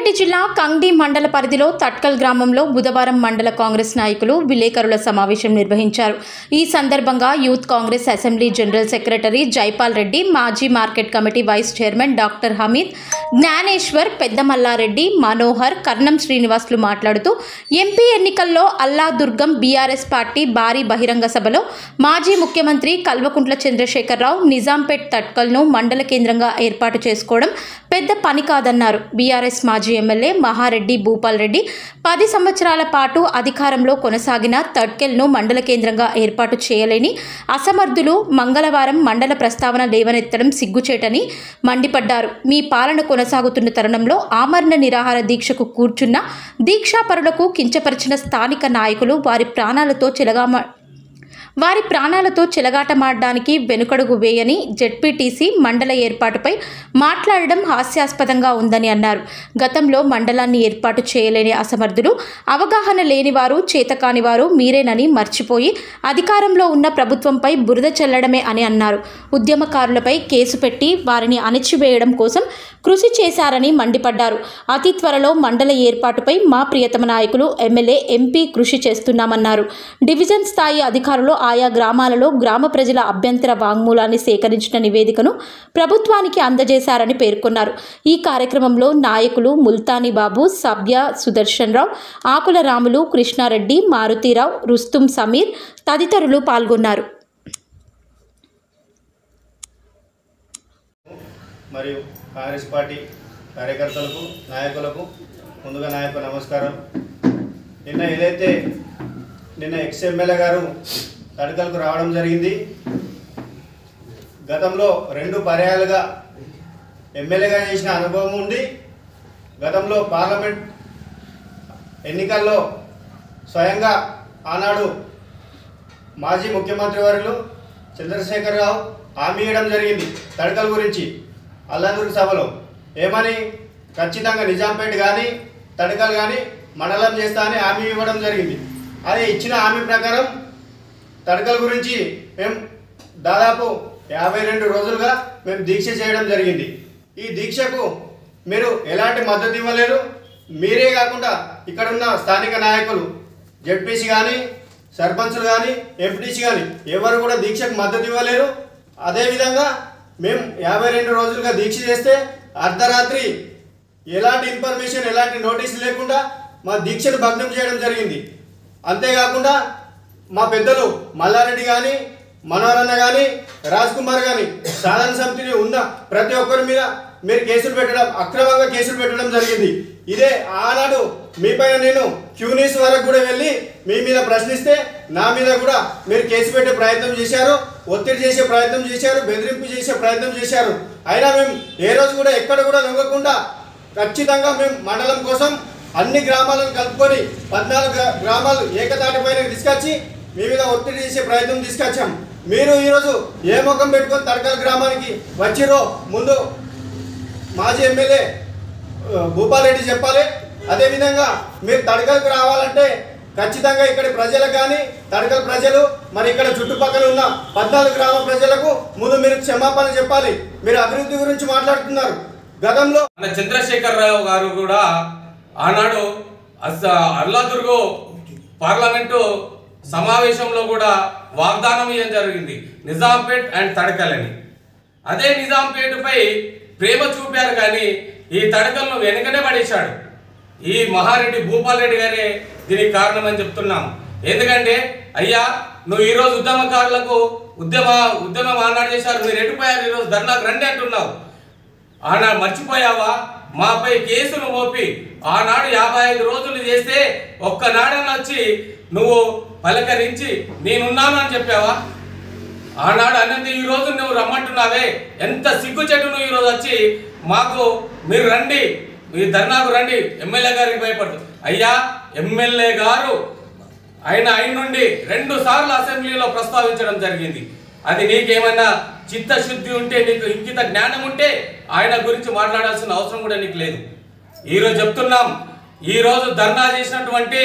రంగారెడ్డి జిల్లా కంగ్డి మండల పరిధిలో తట్కల్ గ్రామంలో బుధవారం మండల కాంగ్రెస్ నాయకులు విలేకరుల సమావేశం నిర్వహించారు. ఈ సందర్భంగా youth Congress assembly general secretary Jaipal Reddy, మాజీ market committee vice chairman doctor Hamid, Gnaneshwar, Peddamallareddy, Manohar, Karnam Srinivasulu మాట్లాడుతూ ఎంపీ ఎన్నికల్లో అల్లాదుర్గం బీఆర్ఎస్ పార్టీ భారీ బహిరంగ సభలో మాజీ ముఖ్యమంత్రి కల్వకుంట్ల చంద్రశేఖరరావు నిజాంపేట్ తట్కల్ను మండల కేంద్రంగా ఏర్పాటు చేసుకోవడం పెద్ద పని కాదన్నారు. బీఆర్ఎస్ మాజీ ఎమ్మెల్యే మహారెడ్డి భూపాల్ రెడ్డి 10 సంవత్సరాల పాటు అధికారంలో కొనసాగిన తట్కెల్ను మండల కేంద్రంగా ఏర్పాటు చేయలేని అసమర్థులు మంగళవారం మండల ప్రస్తావన లేవనెత్తడం సిగ్గుచేటని మండిపడ్డారు. మీ పాలన కొనసాగుతున్న తరుణంలో ఆమరణ నిరాహార దీక్షకు కూర్చున్న దీక్షాపరులకు కించపరిచిన స్థానిక నాయకులు వారి ప్రాణాలతో చెలగాటమాడడానికి వెనుకడుగు వేయని జెడ్పీటీసీ మండల ఏర్పాటుపై మాట్లాడడం హాస్యాస్పదంగా ఉందని అన్నారు. గతంలో మండలాన్ని ఏర్పాటు చేయలేని అసమర్థులు, అవగాహన లేనివారు, చేతకానివారు మీరేనని మర్చిపోయి అధికారంలో ఉన్న ప్రభుత్వంపై బురద చల్లడమే అని అన్నారు. ఉద్యమకారులపై కేసు పెట్టి వారిని అణచివేయడం కోసం కృషి చేశారని మండిపడ్డారు. అతి త్వరలో మండల ఏర్పాటుపై మా ప్రియతమ నాయకులు ఎమ్మెల్యే, ఎంపీ కృషి చేస్తున్నామన్నారు. డివిజన్ స్థాయి అధికారులు ఆయా గ్రామాలలో గ్రామ ప్రజల అభ్యంతర వాంగ్మూలాన్ని సేకరించిన నివేదికను ప్రభుత్వానికి అందజేశారని పేర్కొన్నారు. ఈ కార్యక్రమంలో నాయకులు ముల్తానీ బాబు, సభ్య సుదర్శన్ రావు, ఆకుల రాములు, కృష్ణారెడ్డి, మారుతీరావు, రుస్తుం సమీర్ తదితరులు పాల్గొన్నారు. మరియు కాంగ్రెస్ పార్టీ కార్యకర్తలకు, నాయకులకు ముందుగా నాయకు నమస్కారం. నిన్న ఎక్స్ ఎమ్మెల్యే గారు తడకలకు రావడం జరిగింది. గతంలో 2 పర్యాయాలుగా ఎమ్మెల్యేగా చేసిన అనుభవం ఉండి గతంలో పార్లమెంట్ ఎన్నికల్లో స్వయంగా ఆనాడు మాజీ ముఖ్యమంత్రి వర్యులు చంద్రశేఖరరావు హామీ ఇవ్వడం జరిగింది తడకల గురించి అల్లాదుర్గ సభలో. ఏమని? ఖచ్చితంగా నిజాంపేట కానీ తడకలు కానీ మండలం చేస్తా అని హామీ ఇవ్వడం జరిగింది. అది ఇచ్చిన హామీ ప్రకారం తడకల గురించి మేము దాదాపు 52 రోజులుగా మేము దీక్ష చేయడం జరిగింది. ఈ దీక్షకు మీరు ఎలాంటి మద్దతు ఇవ్వలేరు. మీరే కాకుండా ఇక్కడ ఉన్న స్థానిక నాయకులు, జెడ్పీసీ కానీ, సర్పంచులు కానీ, ఎంపీటీసీ కానీ ఎవరు కూడా దీక్షకు మద్దతు ఇవ్వలేరు. అదేవిధంగా మేము 52 రోజులుగా దీక్ష చేస్తే అర్ధరాత్రి ఎలాంటి ఇన్ఫర్మేషన్, ఎలాంటి నోటీసు లేకుండా మా దీక్షను భగ్నం చేయడం జరిగింది. అంతేకాకుండా మా పెద్దలు మల్లారెడ్డి కానీ, మనోహరన్న కానీ, రాజ్ కుమార్ కానీ సాధారణ సమితిని ఉన్న ప్రతి ఒక్కరి మీద మీరు కేసులు పెట్టడం, అక్రమంగా కేసులు పెట్టడం జరిగింది. ఇదే ఆనాడు మీపైన నేను క్యూనీస్ వరకు కూడా వెళ్ళి మీ మీద ప్రశ్నిస్తే నా మీద కూడా మీరు కేసు పెట్టే ప్రయత్నం చేశారు, ఒత్తిడి చేసే ప్రయత్నం చేశారు, బెదిరింపు చేసే ప్రయత్నం చేశారు. అయినా మేము ఏ రోజు కూడా ఎక్కడ కూడా లొంగకుండా ఖచ్చితంగా మేము మండలం కోసం అన్ని గ్రామాలను కలుపుకొని 14 గ్రామాలు ఏకతాటిపైన తీసుకొచ్చి మీ మీద ఒత్తిడి చేసే ప్రయత్నం తీసుకొచ్చాం. మీరు ఈరోజు ఏ ముఖం పెట్టుకొని తడకల్ గ్రామానికి వచ్చిరో ముందు మాజీ ఎమ్మెల్యే భూపాల్ రెడ్డి చెప్పాలి. అదేవిధంగా మీరు తడకలకు రావాలంటే ఖచ్చితంగా ఇక్కడి ప్రజలకు కానీ, తడకల్ ప్రజలు, మరి ఇక్కడ చుట్టుపక్కల ఉన్న 14 గ్రామ ప్రజలకు ముందు మీరు క్షమాపణ చెప్పాలి. మీరు అభివృద్ధి గురించి మాట్లాడుతున్నారు. గతంలో చంద్రశేఖరరావు గారు కూడా ఆనాడు అల్లాదుర్గ పార్లమెంటు సమావేశంలో కూడా వాగ్దానం ఇవ్వడం జరిగింది, నిజాంపేట్ అండ్ తడకల్ అని. అదే నిజాంపేటపై ప్రేమ చూపారు కానీ ఈ తడకలను వెనుకనే పడేశాడు. ఈ మహారెడ్డి భూపాల్ రెడ్డి గారే దీనికి కారణం అని చెప్తున్నాం. ఎందుకంటే అయ్యా, నువ్వు ఈరోజు ఉద్యమకారులకు ఉద్యమం ఆనాడు చేశారు, మీరు ఎటుపోయారు, ఈరోజు ధర్నాకు రండి అంటున్నావు. ఆనాడు మర్చిపోయావా? మాపై కేసులు మోపి ఆనాడు 55 రోజులు చేస్తే ఒక్కనాడని వచ్చి నువ్వు పలకరించి నేనున్నాను అని చెప్పావా? ఆనాడు అన్నది ఈరోజు నువ్వు రమ్మంటున్నావే, ఎంత సిగ్గుచెట్టు. నువ్వు ఈరోజు వచ్చి మాకు మీరు రండి, మీ ధర్నాకు రండి, ఎమ్మెల్యే గారికి భయపడదు. అయ్యా, ఎమ్మెల్యే గారు ఆయన నుండి 2 సార్లు అసెంబ్లీలో ప్రస్తావించడం జరిగింది. అది నీకేమైనా చిత్తశుద్ధి ఉంటే, నీకు ఇంకిత జ్ఞానం ఉంటే ఆయన గురించి మాట్లాడాల్సిన అవసరం కూడా నీకు లేదు. ఈరోజు చెప్తున్నాం, ఈరోజు ధర్నా చేసినటువంటి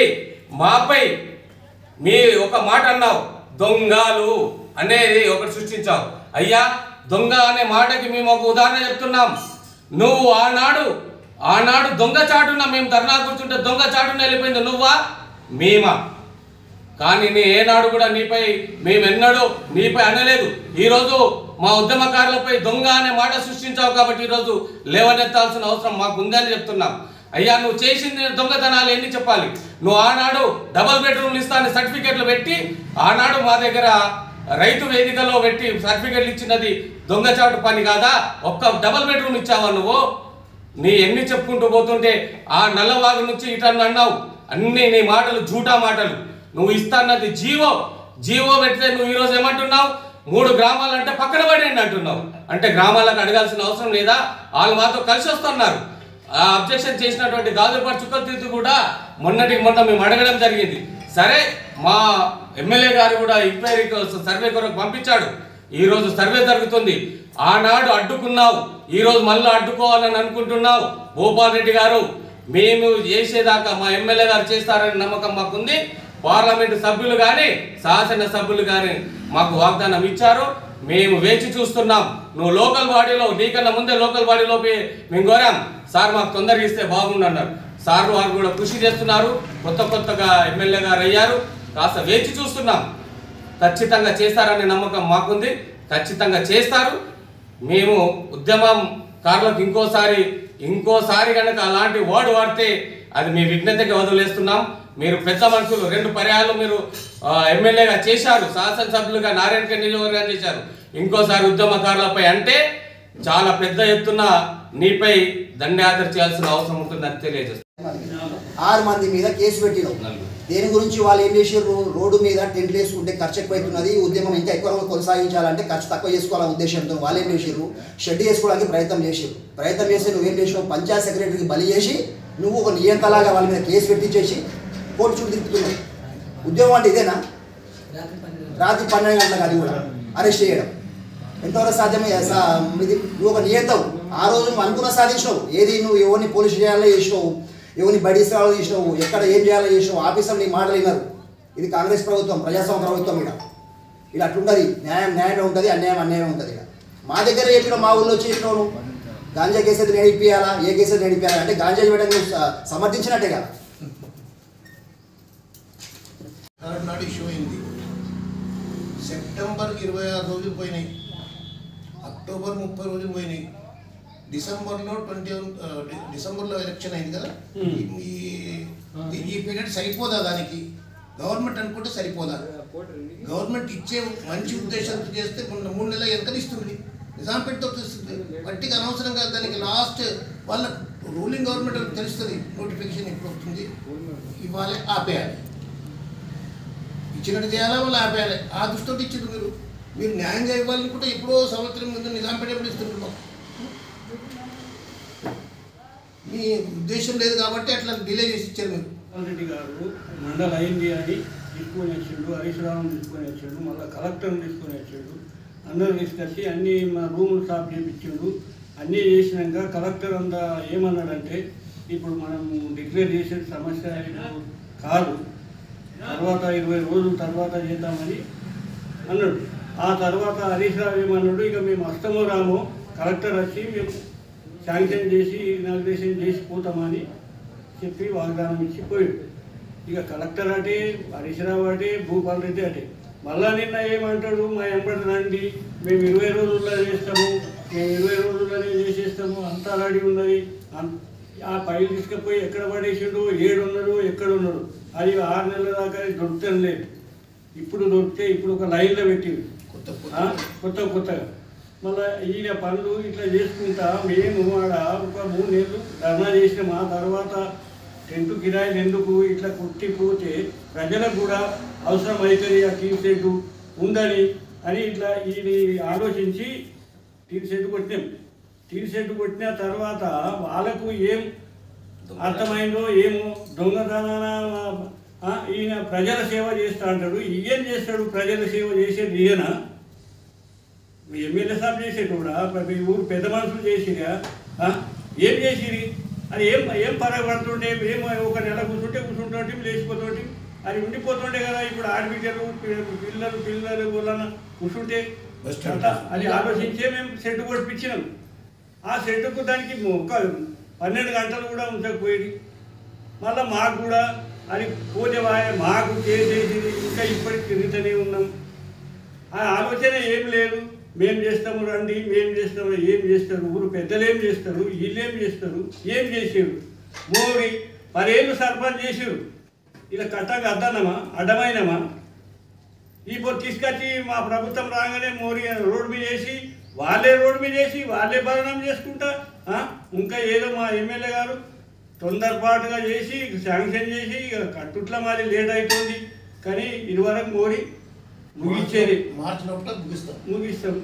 మాపై మీ ఒక మాట అన్నావు, దొంగలు అనేది ఒకటి సృష్టించావు. అయ్యా, దొంగ అనే మాటకి మేము ఒక ఉదాహరణ చెప్తున్నాం. నువ్వు ఆనాడు ఆనాడు దొంగచాటున మేము ధర్నా కూర్చుంటే దొంగచాటున వెళ్ళిపోయింది నువ్వా మేమా? కానీ నీ ఏనాడు కూడా మేమెన్నడూ నీపై అనలేదు. ఈరోజు మా ఉద్యమకారులపై దొంగ అనే మాట సృష్టించావు కాబట్టి ఈరోజు లేవనెత్తాల్సిన అవసరం మాకు ఉందని చెప్తున్నాం. అయ్యా, నువ్వు చేసింది దొంగతనాలు ఎన్ని చెప్పాలి? నువ్వు ఆనాడు డబల్ బెడ్రూమ్లు ఇస్తాను సర్టిఫికెట్లు పెట్టి ఆనాడు మా దగ్గర రైతు వేదికలో పెట్టి సర్టిఫికెట్లు ఇచ్చినది దొంగచాటు పని కాదా? ఒక్క డబల్ బెడ్రూమ్ ఇచ్చావా నువ్వు? నీ ఎన్ని చెప్పుకుంటూ పోతుంటే ఆ నల్లవాగు నుంచి ఇటన్ను అన్నావు. అన్నీ నీ మాటలు జూటా మాటలు. నువ్వు ఇస్తాన్నది జీవో పెడితే నువ్వు ఈరోజు ఏమంటున్నావు? 3 గ్రామాలంటే పక్కన పడేయండి అంటున్నావు. అంటే గ్రామాలకు అడగాల్సిన అవసరం లేదా? వాళ్ళు మాతో కలిసి వస్తున్నారు. అబ్జెక్షన్ చేసినటువంటి గాజులపాటి చుక్కలతీర్థి కూడా మొన్న మేము అడగడం జరిగింది. సరే, మా ఎమ్మెల్యే గారు కూడా ఎంక్వైరీ సర్వే కొరకు పంపించాడు. ఈరోజు సర్వే జరుగుతుంది. ఆనాడు అడ్డుకున్నావు, ఈరోజు మళ్ళీ అడ్డుకోవాలని అనుకుంటున్నావు. భూపాల్ రెడ్డి గారు, మేము చేసేదాకా మా ఎమ్మెల్యే గారు చేస్తారని నమ్మకం మాకుంది. పార్లమెంటు సభ్యులు కానీ శాసన సభ్యులు కానీ మాకు వాగ్దానం ఇచ్చారు. మేము వేచి చూస్తున్నాం. నువ్వు లోకల్ బాడీలో నీకన్నా ముందే లోకల్ బాడీలో మేము కోరాం, సార్ మాకు తొందరగా ఇస్తే బాగుండన్నారు. సార్ వారు కూడా కృషి చేస్తున్నారు. కొత్తగా ఎమ్మెల్యే గారు అయ్యారు. కాస్త వేచి చూస్తున్నాం. ఖచ్చితంగా చేస్తారనే నమ్మకం మాకుంది. ఖచ్చితంగా చేస్తారు. మేము ఉద్యమకారులకు ఇంకోసారి కనుక అలాంటి వర్డ్ వాడితే అది మీ విజ్ఞతకి వదిలేస్తున్నాం. మీరు పెద్ద మనుషులు, 2 పర్యాలు మీరు ఎమ్మెల్యేగా చేశారు, శాసనసభ్యులుగా నారాయణఖేడ్ నియోజకవర్గం చేశారు. ఇంకోసారి ఉద్యమకారులపై అంటే చాలా పెద్ద ఎత్తున నీపై దండయాత్ర చేయాల్సిన అవసరం ఉంటుందని తెలియజేస్తారు. 6 మంది మీద కేసు పెట్టినాం. దేని గురించి వాళ్ళు ఏం చేసారు? రోడ్డు మీద టెంట్లు వేసుకుంటే ఖర్చు ఎక్కువైతున్నది, ఉద్యమం ఇంకా ఎక్కువ కొనసాగించాలంటే ఖర్చు తక్కువ చేసుకోవాలనే ఉద్దేశంతో వాళ్ళు ఏం చేసారు? షెడ్ చేసుకోవడానికి ప్రయత్నం చేసి నువ్వేం చేసావు? పంచాయత్ సెక్రటరీకి బలి చేసి నువ్వు ఒక నియంతలాగా వాళ్ళ మీద కేసు పెట్టించేసి కోర్టు చుట్టూ తిప్పుతున్నావు. ఉద్యమం అంటే ఇదేనా? రాత్రి 12 గంటలకు అది కూడా అరెస్ట్ చేయడం ఎంతవరకు సాధ్యమే? ఇది నువ్వు ఒక నియంతవు. ఆ రోజు నువ్వు అనుకున్న సాధించినావు. ఏది నువ్వు ఎవరిని పోలీసు చేయాలో చేసినావు, ఎవరిని బయట ఇస్తాలో చేసినావు, ఎక్కడ ఏం చేయాలో చేసినావు. ఆఫీసర్ నీ మాటలు విన్నారు. ఇది కాంగ్రెస్ ప్రభుత్వం, ప్రజాస్వామ్య ప్రభుత్వం. ఇలా అట్లుంటుంది. న్యాయమే ఉంటుంది, అన్యాయమే ఉంటుంది. ఇక మా దగ్గర చెప్పిన మా ఊళ్ళో చేసినావు. నువ్వు గాంజా కేసు నడిపియాలా, ఏ కేసు నడిపియాలా అంటే గాంజా చేయడం నువ్వు సమర్థించినట్టే కదా. నాడు ఇష్యూ అయింది. సెప్టెంబర్ 26 రోజులు పోయినాయి, అక్టోబర్ 30 రోజులు పోయినాయి, డిసెంబర్లో ఎలక్షన్ అయింది కదా. ఈ పీరియడ్ సరిపోదా? దానికి గవర్నమెంట్ అనుకుంటే సరిపోదా? గవర్నమెంట్ ఇచ్చే మంచి ఉద్దేశంతో చేస్తే 3 నెలల వెనకలు ఇస్తుంది, నిజాంపేటతో తెలుస్తుంది. పట్టిక అనవసరంగా దానికి లాస్ట్ వాళ్ళ రూలింగ్ గవర్నమెంట్ తెలుస్తుంది నోటిఫికేషన్ ఎప్పుడు వస్తుంది. ఇవ్వాలి, ఆపేయాలి, ఇచ్చినట్టు చేయాలా, వాళ్ళు ఆపేయాలి. ఆ దృష్టితో ఇచ్చారు. మీరు న్యాయంగా ఇవ్వాలనుకుంటే ఎప్పుడో సంవత్సరం ముందు నిజాంపేట ఎప్పుడు ఇస్తున్నారు. మీ ఉద్దేశం లేదు కాబట్టి అట్లా డిలే చేసి ఇచ్చారు. మీరు రెడ్డి గారు మండల అయింది అని తీసుకొని వచ్చాడు, హరీష్ రావుని తీసుకొని వచ్చాడు, మళ్ళీ కలెక్టర్ని తీసుకొని వచ్చాడు. అందరూ తీసుకొచ్చి అన్నీ మా రూములు సాఫ్ చేయించాడు. అన్నీ చేసినాక కలెక్టర్ అంతా ఏమన్నాడంటే, ఇప్పుడు మనం డిక్లేర్ చేసే సమస్య కాదు, తర్వాత 20 రోజుల తర్వాత చేద్దామని అన్నాడు. ఆ తర్వాత హరీష్ రావు ఏమన్నాడు, ఇక మేము వస్తామో రామో, కలెక్టర్ వచ్చి మేము శాంక్షన్ చేసి ఇనాగ్రేషన్ చేసి పోతామని చెప్పి వాగ్దానం ఇచ్చి పోయాడు. ఇక కలెక్టర్ అంటే, హరీష్ రావు అంటే, భూపాల్ రెడ్డి అంటే మళ్ళా నిన్న ఏమంటాడు, మా ఎంబడి రండి, మేము 20 రోజుల్లో చేస్తాము, మేము 20 రోజుల్లోనే చేసేస్తాము, అంతా రెడీ ఉన్నది. ఆ ఫైల్ తీసుకుపోయి ఎక్కడ పడేసిండు, ఏడున్నాడు, ఎక్కడున్నాడు, అది 6 నెలల దాకా దొరుకుతాం లేదు. ఇప్పుడు దొరికితే ఇప్పుడు ఒక లైన్లో పెట్టింది కొత్తగా. మళ్ళీ ఈయన పనులు ఇట్లా చేసుకుంటా మేము ఆడ ఒక 3 నెలలు ధర్నా చేసినాం. ఆ తర్వాత టెంటు కిరాయిలు ఎందుకు ఇట్లా కుట్టిపోతే ప్రజలకు కూడా అవసరం అవుతుంది, ఆ టీన్ సెట్ ఉందని అని ఇట్లా ఇది ఆలోచించి టీన్ సెట్ కొట్టినాం. టీన్ సెట్ కొట్టిన తర్వాత వాళ్ళకు ఏం అర్థమైందో ఏమో, దొంగతనాన ఈయన ప్రజల సేవ చేస్తా అంటాడు. ఏం చేస్తాడు? ప్రజల సేవ చేసేది ఈయన. ఎమ్మెల్యే సాబ్ చేసేటోడా, మీ ఊరు పెద్ద మనుషులు చేసిరా, ఏం చేసిరి? అది ఏం పరగబడుతుండే? మేము ఒక నెల కూర్చుంటే లేచిపోతుంటే అది ఉండిపోతుండే కదా. ఇప్పుడు ఆడబిడ్డలు పిల్లలు వలన కూర్చుంటే అది ఆలోచించే మేము షెడ్ కొట్టించినాం. ఆ షెడ్కు దానికి ఒక 12 గంటలు కూడా ఉంచకపోయింది. మళ్ళీ మాకు కూడా అది పోతే మాకు చేసేది ఇంకా ఇప్పటికి తిరుగుతూనే ఉన్నాం. ఆ ఆలోచన ఏం లేదు. మేము చేస్తాము రండి, మేము చేస్తాము. ఏం చేస్తారు? ఊరు పెద్దలు ఏం చేస్తారు? వీళ్ళు ఏం చేస్తారు? ఏం చేసారు? మోడీ 10 ఏళ్ళు సర్పంచ్ చేసారు. ఇలా కట్టగా అడ్డమైనమా? ఇప్పుడు తీసుకొచ్చి మా ప్రభుత్వం రాగానే మోడీ రోడ్డు మీద వేసి వాళ్ళే భరణం చేసుకుంటా. ఇంకా ఏదో మా ఎమ్మెల్యే గారు తొందరపాటుగా చేసి శాంక్షన్ చేసి కట్టుట్ల మరి లేట్ అవుతుంది. కానీ ఇదివరకు మోడీ ముగించేది మార్చి లోపల ముగిస్తాం.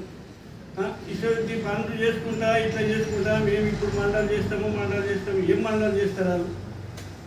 ఇటువంటి పనులు చేసుకుంటా ఇట్లా చేసుకుంటా మేము ఇప్పుడు మండలం చేస్తాము. ఏం మండలం చేస్తారు?